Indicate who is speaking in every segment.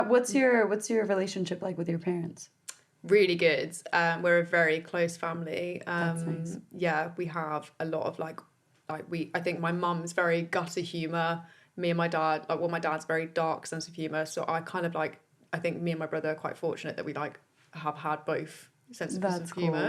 Speaker 1: What's your relationship like with your parents?
Speaker 2: Really good. We're a very close family.
Speaker 1: That's nice.
Speaker 2: Yeah, we have a lot of I think my mum's very gutter humour. Me and my dad, my dad's very dark sense of humour. So I kind of I think me and my brother are quite fortunate that we have had both senses of humour.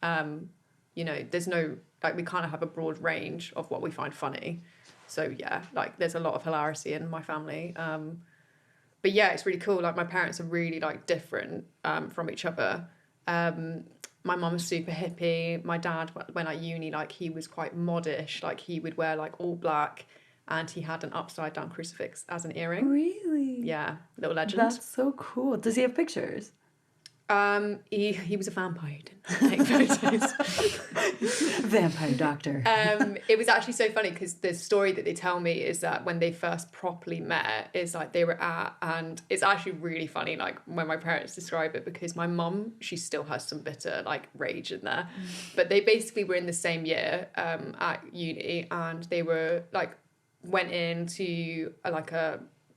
Speaker 1: Cool.
Speaker 2: There's no we kind of have a broad range of what we find funny. So yeah, there's a lot of hilarity in my family. But yeah, it's really cool. My parents are really different from each other. My mum's super hippie. My dad went at uni, he was quite modish. He would wear all black, and he had an upside down crucifix as an earring.
Speaker 1: Really?
Speaker 2: Yeah, little legend.
Speaker 1: That's so cool. Does he have pictures?
Speaker 2: He was a vampire. He didn't take photos.
Speaker 1: Vampire doctor.
Speaker 2: It was actually so funny because the story that they tell me is that when they first properly met is they were and it's actually really funny when my parents describe it, because my mum, she still has some bitter rage in there, but they basically were in the same year at uni, and they were went into a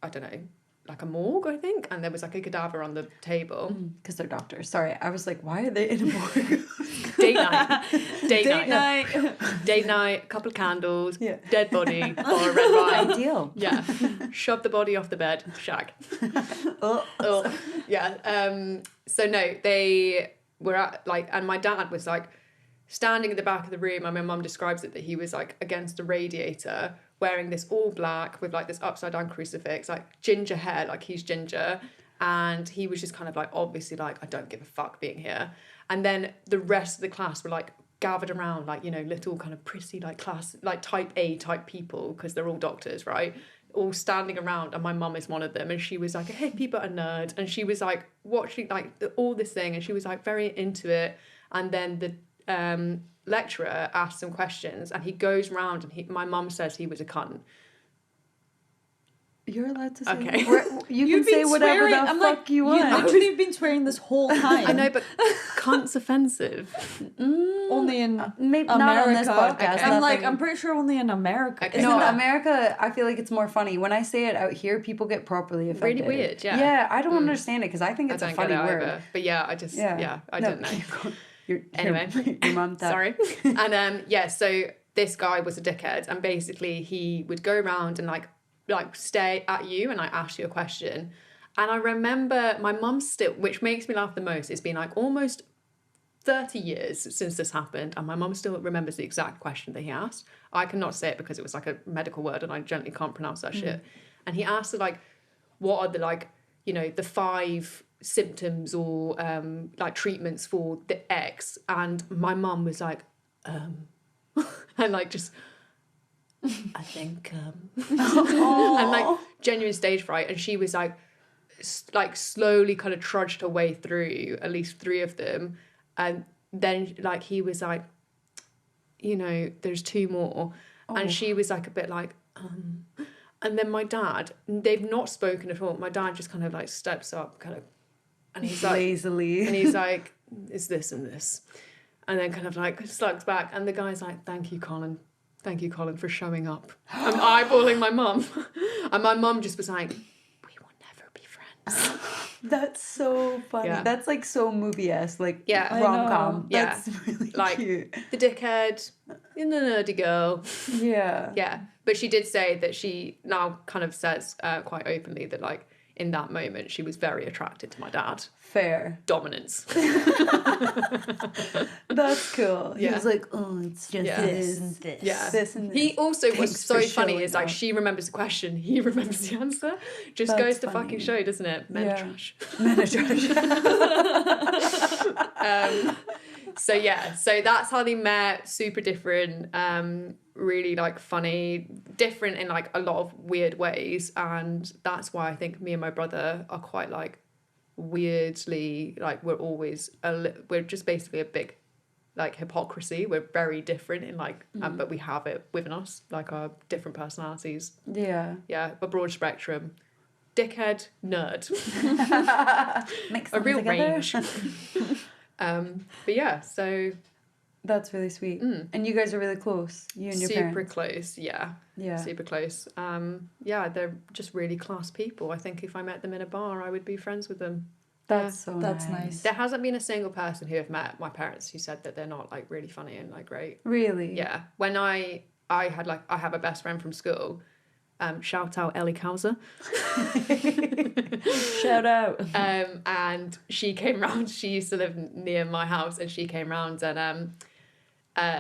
Speaker 2: I don't know, a morgue, I think, and there was a cadaver on the table.
Speaker 1: Because they're doctors. Sorry, I was like, why are they in a morgue?
Speaker 2: Date night, couple of candles, dead body, or a red wine.
Speaker 1: Ideal.
Speaker 2: Yeah. Shove the body off the bed, shag. Yeah. So no, they were at and my dad was standing at the back of the room, and my mum describes it that he was against a radiator, wearing this all black with this upside down crucifix, ginger hair, he's ginger, and he was just kind of obviously I don't give a fuck being here. And then the rest of the class were gathered around little kind of prissy class type A type people, because they're all doctors, right, all standing around, and my mum is one of them, and she was a hippie but a nerd, and she was watching all this thing, and she was very into it. And then the lecturer asked some questions, and he goes round, and my mum says he was a cunt.
Speaker 1: You're allowed to say
Speaker 2: okay.
Speaker 1: You can say whatever the fuck you want.
Speaker 3: You literally have been swearing this whole time.
Speaker 2: I know, but cunt's offensive.
Speaker 3: Only in
Speaker 1: maybe
Speaker 3: America.
Speaker 1: Not on this podcast.
Speaker 3: Okay. I'm pretty sure only in America.
Speaker 2: Okay.
Speaker 1: No, America, I feel it's more funny. When I say it out here, people get properly offended.
Speaker 2: Really weird, yeah.
Speaker 1: Yeah, I don't understand it, because I think it's a funny word. Either.
Speaker 2: But yeah, I don't know. Anyway,
Speaker 1: your mum thought.
Speaker 2: Sorry. And so this guy was a dickhead, and basically he would go around and stay at you and ask you a question. And I remember my mum still, which makes me laugh the most, it's been almost 30 years since this happened, and my mum still remembers the exact question that he asked. I cannot say it because it was a medical word, and I generally can't pronounce that shit. And he asked her what are the the 5 symptoms or treatments for the X, and my mum was and just I think and genuine stage fright, and she was slowly kind of trudged her way through at least 3 of them, and then he was there's 2 more, and she was a bit and then my dad, they've not spoken at all, my dad just kind of steps up kind of, and he's
Speaker 1: lazily,
Speaker 2: and he's it's this and this, and then kind of slugs back, and the guy's thank you Colin for showing up. I'm eyeballing my mum, and my mum just was we will never be friends.
Speaker 1: That's so funny.
Speaker 2: Yeah.
Speaker 1: That's so movie-esque, rom-com.
Speaker 2: Yeah.
Speaker 1: That's really cute.
Speaker 2: The dickhead and the nerdy girl.
Speaker 1: Yeah.
Speaker 2: Yeah. But she did say that she now kind of says quite openly that in that moment she was very attracted to my dad.
Speaker 1: Fair.
Speaker 2: Dominance.
Speaker 1: That's cool. He
Speaker 2: Yeah.
Speaker 1: was oh, it's just this and this.
Speaker 2: Yeah.
Speaker 1: This and this.
Speaker 2: He also
Speaker 1: Thanks
Speaker 2: was so
Speaker 1: for
Speaker 2: funny
Speaker 1: showing
Speaker 2: is
Speaker 1: up.
Speaker 2: she remembers the question, he remembers the answer. Just
Speaker 1: That's
Speaker 2: goes to
Speaker 1: funny.
Speaker 2: fucking show, doesn't it? Men are trash.
Speaker 1: Men are trash.
Speaker 2: So that's how they met. Super different, really funny, different in a lot of weird ways, and that's why I think me and my brother are quite weirdly we're always we're just basically a big hypocrisy. We're very different in but we have it within us, our different personalities.
Speaker 1: Yeah.
Speaker 2: A broad spectrum. Dickhead, nerd.
Speaker 1: Mix
Speaker 2: A real
Speaker 1: together.
Speaker 2: range. But yeah, so
Speaker 1: That's really sweet. And you guys are really close, you and your
Speaker 2: Super
Speaker 1: parents.
Speaker 2: close, yeah.
Speaker 1: Yeah.
Speaker 2: Super close. Yeah, they're just really class people. I think if I met them in a bar, I would be friends with them.
Speaker 1: That's so
Speaker 3: That's
Speaker 1: nice.
Speaker 3: nice.
Speaker 2: There hasn't been a single person who have met my parents who said that they're not like really funny and like great.
Speaker 1: Really?
Speaker 2: Yeah. When I have a best friend from school. Shout out Ellie Kauser.
Speaker 3: Shout out.
Speaker 2: And she came round. She used to live near my house, and she came round and